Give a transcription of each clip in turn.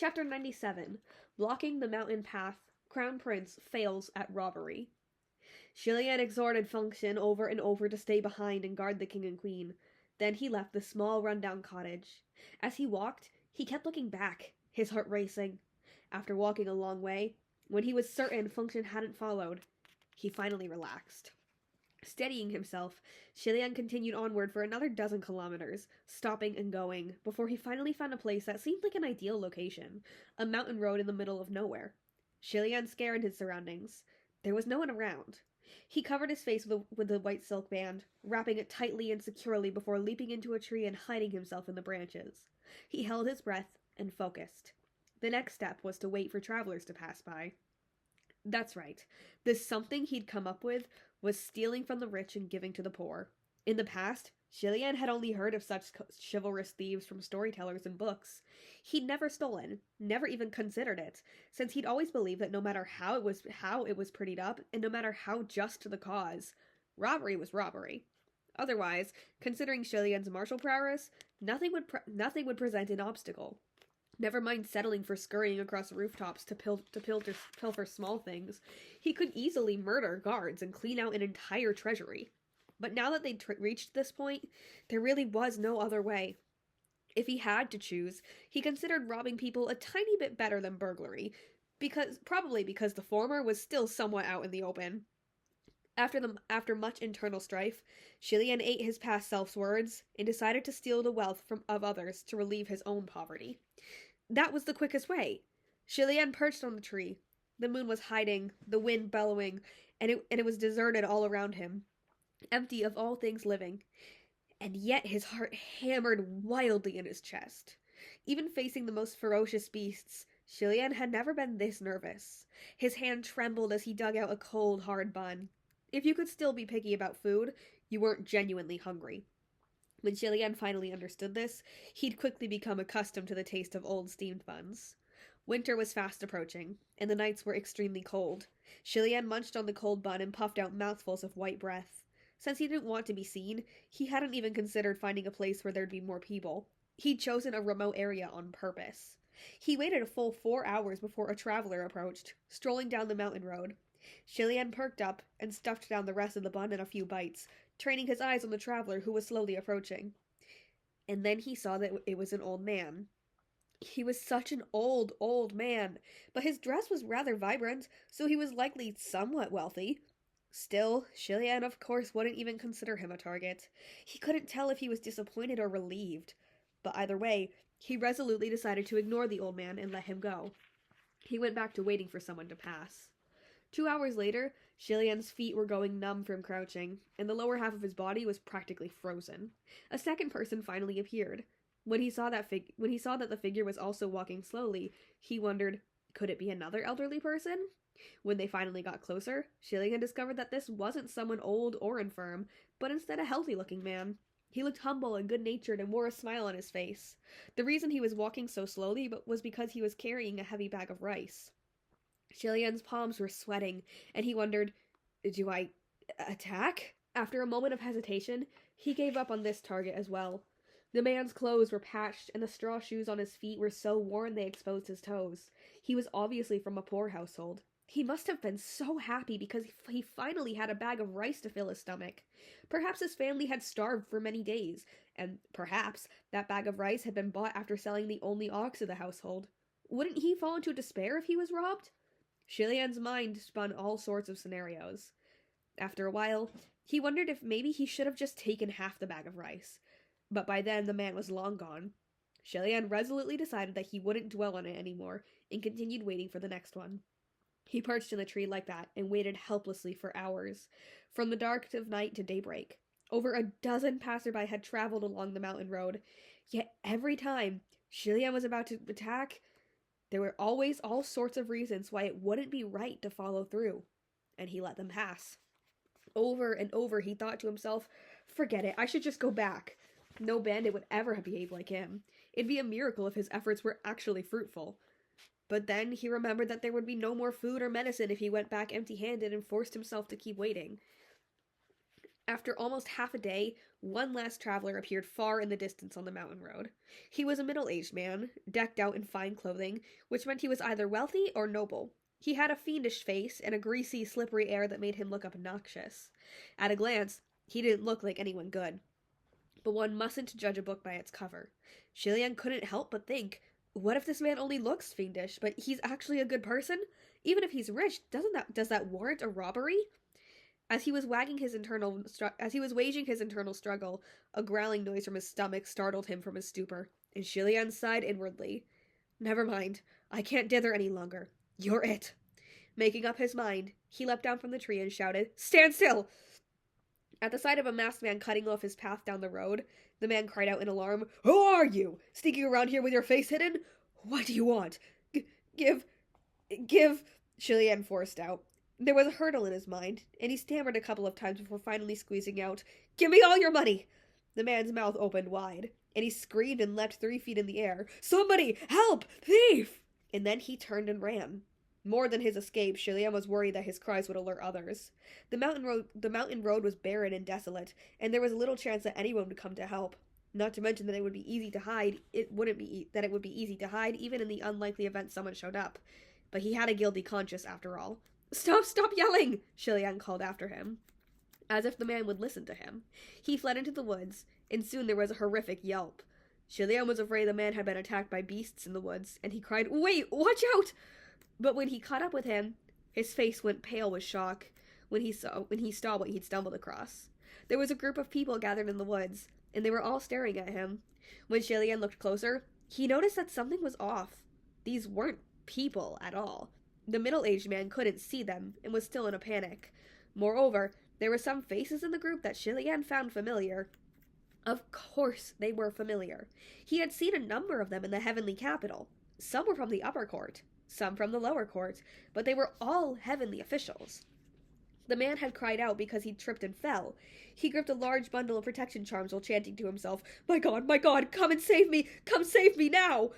Chapter 97. Blocking the mountain path. Crown Prince fails at robbery. Shilian exhorted Function over and over to stay behind and guard the king and queen. Then he left the small rundown cottage. As he walked, he kept looking back, his heart racing. After walking a long way, when he was certain Function hadn't followed, he finally relaxed. Steadying himself, Shilian continued onward for another dozen kilometers, stopping and going, before he finally found a place that seemed like an ideal location, a mountain road in the middle of nowhere. Shilian scanned his surroundings. There was no one around. He covered his face with a white silk band, wrapping it tightly and securely before leaping into a tree and hiding himself in the branches. He held his breath and focused. The next step was to wait for travelers to pass by. That's right. This something he'd come up with was stealing from the rich and giving to the poor. In the past, Shilian had only heard of such chivalrous thieves from storytellers and books. He'd never stolen, never even considered it, since he'd always believed that no matter how it was prettied up, and no matter how just the cause, robbery was robbery. Otherwise, considering Shilian's martial prowess, nothing would present an obstacle. Never mind settling for scurrying across rooftops to pilfer small things. He could easily murder guards and clean out an entire treasury. But now that they'd reached this point, there really was no other way. If he had to choose, he considered robbing people a tiny bit better than burglary, probably because the former was still somewhat out in the open. After much internal strife, Shilian ate his past self's words and decided to steal the wealth of others to relieve his own poverty. That was the quickest way. Shilian perched on the tree. The moon was hiding, the wind bellowing, and it was deserted all around him, empty of all things living. And yet his heart hammered wildly in his chest. Even facing the most ferocious beasts, Shilian had never been this nervous. His hand trembled as he dug out a cold, hard bun. If you could still be picky about food, you weren't genuinely hungry. When Shilian finally understood this, he'd quickly become accustomed to the taste of old steamed buns. Winter was fast approaching, and the nights were extremely cold. Shilian munched on the cold bun and puffed out mouthfuls of white breath. Since he didn't want to be seen, he hadn't even considered finding a place where there'd be more people. He'd chosen a remote area on purpose. He waited a full 4 hours before a traveler approached, strolling down the mountain road. Shilian perked up and stuffed down the rest of the bun in a few bites, training his eyes on the traveler who was slowly approaching. And then he saw that it was an old man. He was such an old man, but his dress was rather vibrant, so he was likely somewhat wealthy. Still, Shilian of course wouldn't even consider him a target. He couldn't tell if he was disappointed or relieved. But either way, he resolutely decided to ignore the old man and let him go. He went back to waiting for someone to pass. 2 hours later, Shilian's feet were going numb from crouching, and the lower half of his body was practically frozen. A second person finally appeared. When he saw that the figure was also walking slowly, he wondered, could it be another elderly person? When they finally got closer, Shilian discovered that this wasn't someone old or infirm, but instead a healthy-looking man. He looked humble and good-natured and wore a smile on his face. The reason he was walking so slowly was because he was carrying a heavy bag of rice. Shilian's palms were sweating, and he wondered, do I attack? After a moment of hesitation, he gave up on this target as well. The man's clothes were patched, and the straw shoes on his feet were so worn they exposed his toes. He was obviously from a poor household. He must have been so happy because he finally had a bag of rice to fill his stomach. Perhaps his family had starved for many days, and perhaps that bag of rice had been bought after selling the only ox of the household. Wouldn't he fall into despair if he was robbed? Shilian's mind spun all sorts of scenarios. After a while, he wondered if maybe he should have just taken half the bag of rice. But by then, the man was long gone. Shilian resolutely decided that he wouldn't dwell on it anymore, and continued waiting for the next one. He perched in the tree like that, and waited helplessly for hours, from the dark of night to daybreak. Over a dozen passerby had traveled along the mountain road, yet every time Shilian was about to attack, there were always all sorts of reasons why it wouldn't be right to follow through, and he let them pass. Over and over he thought to himself, forget it, I should just go back. No bandit would ever behave like him. It'd be a miracle if his efforts were actually fruitful. But then he remembered that there would be no more food or medicine if he went back empty-handed and forced himself to keep waiting. After almost half a day, One last traveler appeared far in the distance on the mountain road. He was a middle-aged man, decked out in fine clothing, which meant he was either wealthy or noble. He had a fiendish face and a greasy, slippery air that made him look obnoxious. At a glance, he didn't look like anyone good. But one mustn't judge a book by its cover. Shilian couldn't help but think, what if this man only looks fiendish, but he's actually a good person? Even if he's rich, does that warrant a robbery? As he was waging his waging his internal struggle, a growling noise from his stomach startled him from his stupor, and Shilian sighed inwardly. Never mind, I can't dither any longer. You're it. Making up his mind, he leapt down from the tree and shouted, Stand still! At the sight of a masked man cutting off his path down the road, the man cried out in alarm, Who are you? Sneaking around here with your face hidden? What do you want? Give... Shilian forced out. There was a hurdle in his mind, and he stammered a couple of times before finally squeezing out, Give me all your money! The man's mouth opened wide, and he screamed and leapt 3 feet in the air. Somebody! Help! Thief! And then he turned and ran. More than his escape, Shilian was worried that his cries would alert others. The mountain road was barren and desolate, and there was little chance that anyone would come to help. Not to mention that it would be easy to hide. It would be easy to hide, even in the unlikely event someone showed up. But he had a guilty conscience, after all. Stop yelling! Shilian called after him, as if the man would listen to him. He fled into the woods, and soon there was a horrific yelp. Shilian was afraid the man had been attacked by beasts in the woods, and he cried, Wait! Watch out! But when he caught up with him, his face went pale with shock when he saw what he'd stumbled across. There was a group of people gathered in the woods, and they were all staring at him. When Shilian looked closer, he noticed that something was off. These weren't people at all. The middle-aged man couldn't see them, and was still in a panic. Moreover, there were some faces in the group that Shilian found familiar. Of course they were familiar. He had seen a number of them in the heavenly capital. Some were from the upper court, some from the lower court, but they were all heavenly officials. The man had cried out because he'd tripped and fell. He gripped a large bundle of protection charms while chanting to himself, my God, come and save me! Come save me now!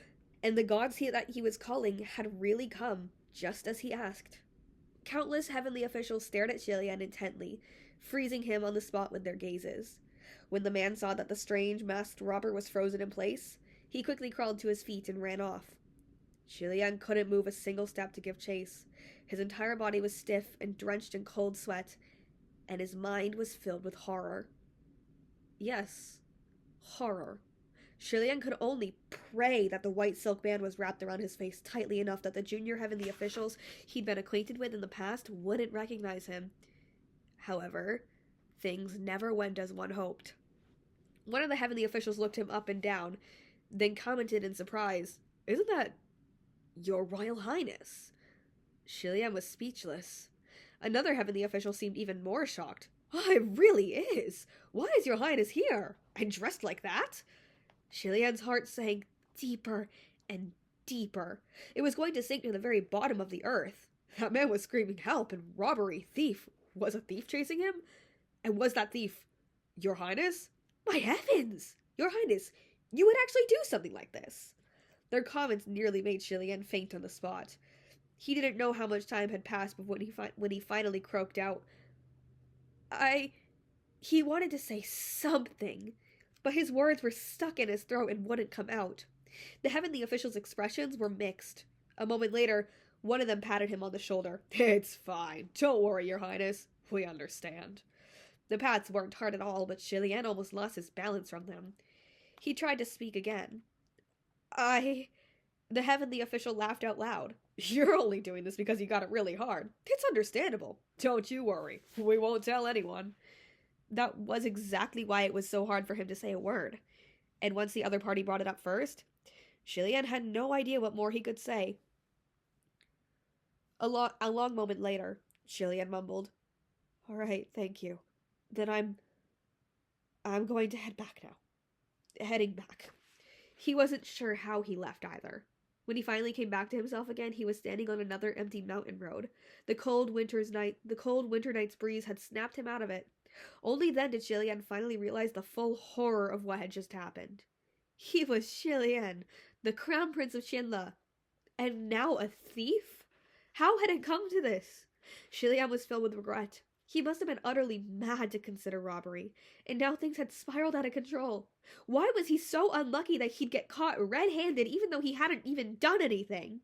And the gods that he was calling had really come, just as he asked. Countless heavenly officials stared at Shilian intently, freezing him on the spot with their gazes. When the man saw that the strange, masked robber was frozen in place, he quickly crawled to his feet and ran off. Shilian couldn't move a single step to give chase. His entire body was stiff and drenched in cold sweat, and his mind was filled with horror. Yes, horror. Shilian could only pray that the white silk band was wrapped around his face tightly enough that the junior heavenly officials he'd been acquainted with in the past wouldn't recognize him. However, things never went as one hoped. One of the heavenly officials looked him up and down, then commented in surprise, Isn't that Your Royal Highness? Shilian was speechless. Another heavenly official seemed even more shocked. Oh, it really is! Why is Your Highness here? And dressed like that? Shilian's heart sank deeper and deeper. It was going to sink to the very bottom of the earth. That man was screaming help and robbery, thief. Was a thief chasing him? And was that thief Your Highness? My heavens! Your Highness, you would actually do something like this. Their comments nearly made Shilian faint on the spot. He didn't know how much time had passed before when he finally croaked out. He wanted to say something, but his words were stuck in his throat and wouldn't come out. The heavenly official's expressions were mixed. A moment later, one of them patted him on the shoulder. It's fine. Don't worry, Your Highness. We understand. The pats weren't hard at all, but Shilian almost lost his balance from them. He tried to speak again. The heavenly official laughed out loud. You're only doing this because you got it really hard. It's understandable. Don't you worry. We won't tell anyone. That was exactly why it was so hard for him to say a word. And once the other party brought it up first, Shilian had no idea what more he could say. A long moment later, Shilian mumbled, All right, thank you. Then I'm going to head back now. Heading back. He wasn't sure how he left either. When he finally came back to himself again, he was standing on another empty mountain road. The cold winter night's breeze had snapped him out of it. Only then did Shilian finally realize the full horror of what had just happened. He was Shilian, the crown prince of Shinla, and now a thief? How had it come to this? Shilian was filled with regret. He must have been utterly mad to consider robbery, and now things had spiraled out of control. Why was he so unlucky that he'd get caught red-handed even though he hadn't even done anything?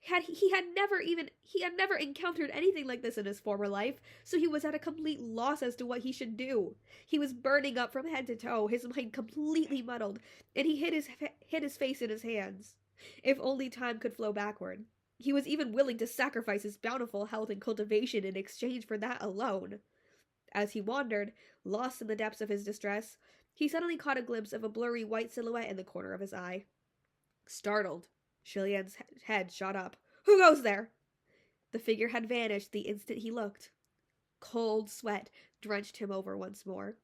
He had never encountered anything like this in his former life, so he was at a complete loss as to what he should do. He was burning up from head to toe, his mind completely muddled, and he hid his face in his hands. If only time could flow backward. He was even willing to sacrifice his bountiful health and cultivation in exchange for that alone. As he wandered, lost in the depths of his distress, he suddenly caught a glimpse of a blurry white silhouette in the corner of his eye. Startled, Shilian's head shot up. "Who goes there?" The figure had vanished the instant he looked. Cold sweat drenched him over once more.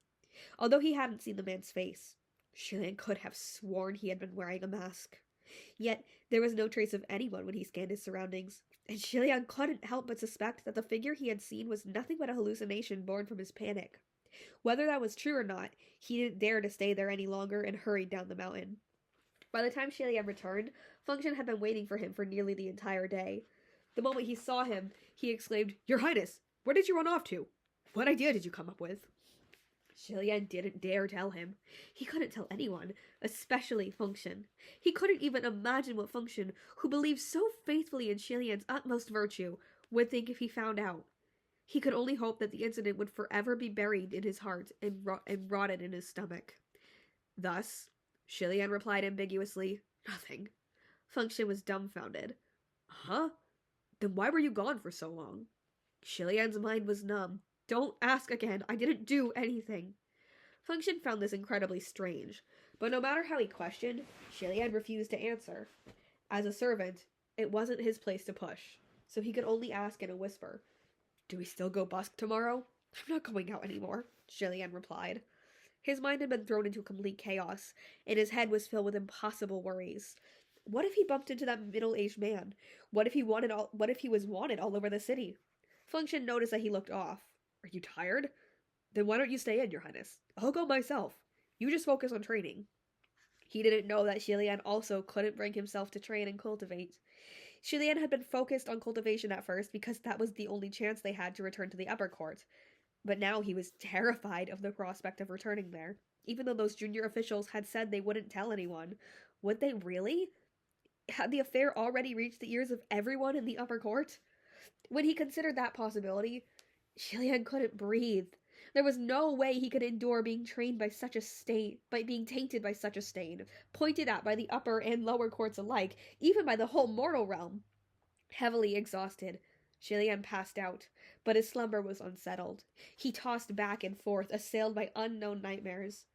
Although he hadn't seen the man's face, Shilian could have sworn he had been wearing a mask. Yet there was no trace of anyone when he scanned his surroundings, and Shilian couldn't help but suspect that the figure he had seen was nothing but a hallucination born from his panic. Whether that was true or not, he didn't dare to stay there any longer and hurried down the mountain. By the time Shilian returned, Function had been waiting for him for nearly the entire day. The moment he saw him, he exclaimed, "Your Highness, where did you run off to? What idea did you come up with?" Shilian didn't dare tell him. He couldn't tell anyone, especially Function. He couldn't even imagine what Function, who believed so faithfully in Shilian's utmost virtue, would think if he found out. He could only hope that the incident would forever be buried in his heart and rotted in his stomach. Thus, Shilian replied ambiguously, "Nothing." Function was dumbfounded. "Huh? Then why were you gone for so long?" Shilian's mind was numb. "Don't ask again. I didn't do anything." Function found this incredibly strange, but no matter how he questioned, Shilian refused to answer. As a servant, it wasn't his place to push, so he could only ask in a whisper. "Do we still go busk tomorrow?" "I'm not going out anymore," Shilian replied. His mind had been thrown into complete chaos, and his head was filled with impossible worries. What if he bumped into that middle-aged man? What if he was wanted all over the city? Function noticed that he looked off. "Are you tired? Then why don't you stay in, Your Highness? I'll go myself. You just focus on training." He didn't know that Shilian also couldn't bring himself to train and cultivate. Shilian had been focused on cultivation at first because that was the only chance they had to return to the upper court. But now he was terrified of the prospect of returning there. Even though those junior officials had said they wouldn't tell anyone. Would they really? Had the affair already reached the ears of everyone in the upper court? When he considered that possibility, Shilian couldn't breathe. There was no way he could endure being trained by such a stain, by being tainted by such a stain, pointed at by the upper and lower courts alike, even by the whole mortal realm. Heavily exhausted, Shilian passed out, but his slumber was unsettled. He tossed back and forth, assailed by unknown nightmares.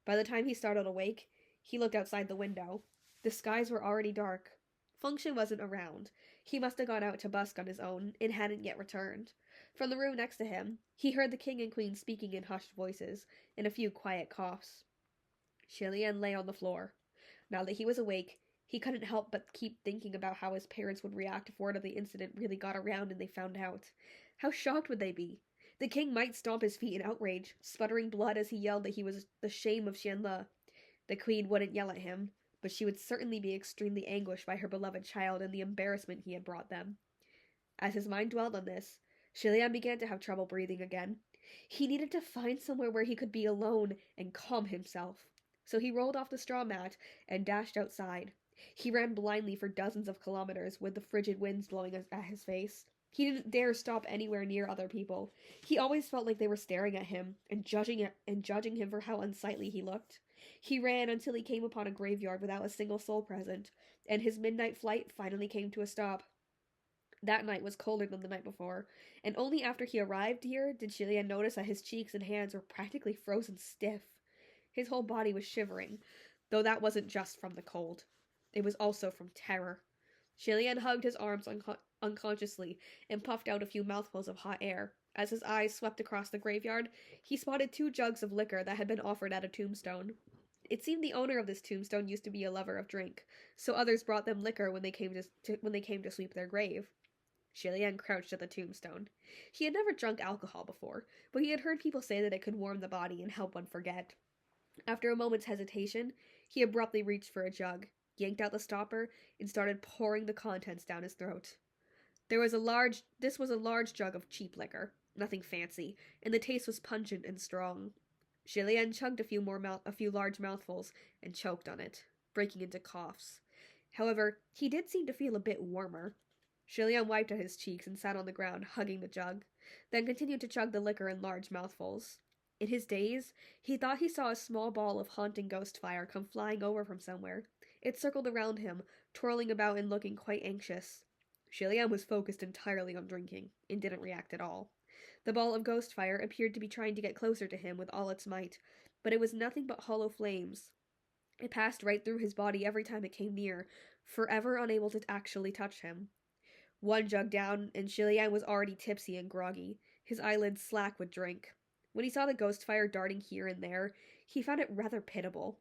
By the time he startled awake, he looked outside the window. The skies were already dark. Function wasn't around. He must have gone out to busk on his own, and hadn't yet returned. From the room next to him, he heard the king and queen speaking in hushed voices, and a few quiet coughs. Shilian lay on the floor. Now that he was awake, he couldn't help but keep thinking about how his parents would react if word of the incident really got around and they found out. How shocked would they be? The king might stomp his feet in outrage, sputtering blood as he yelled that he was the shame of Xianle. The queen wouldn't yell at him, but she would certainly be extremely anguished by her beloved child and the embarrassment he had brought them. As his mind dwelled on this, Shilian began to have trouble breathing again. He needed to find somewhere where he could be alone and calm himself. So he rolled off the straw mat and dashed outside. He ran blindly for dozens of kilometers with the frigid winds blowing at his face. He didn't dare stop anywhere near other people. He always felt like they were staring at him and judging him for how unsightly he looked. He ran until he came upon a graveyard without a single soul present, and his midnight flight finally came to a stop. That night was colder than the night before, and only after he arrived here did Shilian notice that his cheeks and hands were practically frozen stiff. His whole body was shivering, though that wasn't just from the cold. It was also from terror. Shilian hugged his arms unconsciously and puffed out a few mouthfuls of hot air. As his eyes swept across the graveyard, he spotted 2 jugs of liquor that had been offered at a tombstone. It seemed the owner of this tombstone used to be a lover of drink, so others brought them liquor when they came to sweep their grave. Shilian crouched at the tombstone. He had never drunk alcohol before, but he had heard people say that it could warm the body and help one forget. After a moment's hesitation, he abruptly reached for a jug, yanked out the stopper, and started pouring the contents down his throat. This was a large jug of cheap liquor. nothing fancy, and the taste was pungent and strong. Julien chugged a few large mouthfuls and choked on it, breaking into coughs. However, he did seem to feel a bit warmer. Julien wiped at his cheeks and sat on the ground, hugging the jug, then continued to chug the liquor in large mouthfuls. In his daze, he thought he saw a small ball of haunting ghost fire come flying over from somewhere. It circled around him, twirling about and looking quite anxious. Julien was focused entirely on drinking, and didn't react at all. The ball of ghost fire appeared to be trying to get closer to him with all its might, but it was nothing but hollow flames. It passed right through his body every time it came near, forever unable to actually touch him. One jug down, and Julien was already tipsy and groggy, his eyelids slack with drink. When he saw the ghost fire darting here and there, he found it rather pitiful,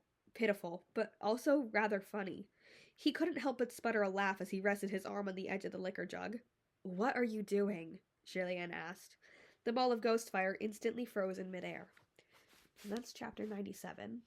but also rather funny. He couldn't help but sputter a laugh as he rested his arm on the edge of the liquor jug. "What are you doing?" Julien asked. The ball of ghost fire instantly froze in midair. And that's chapter 97.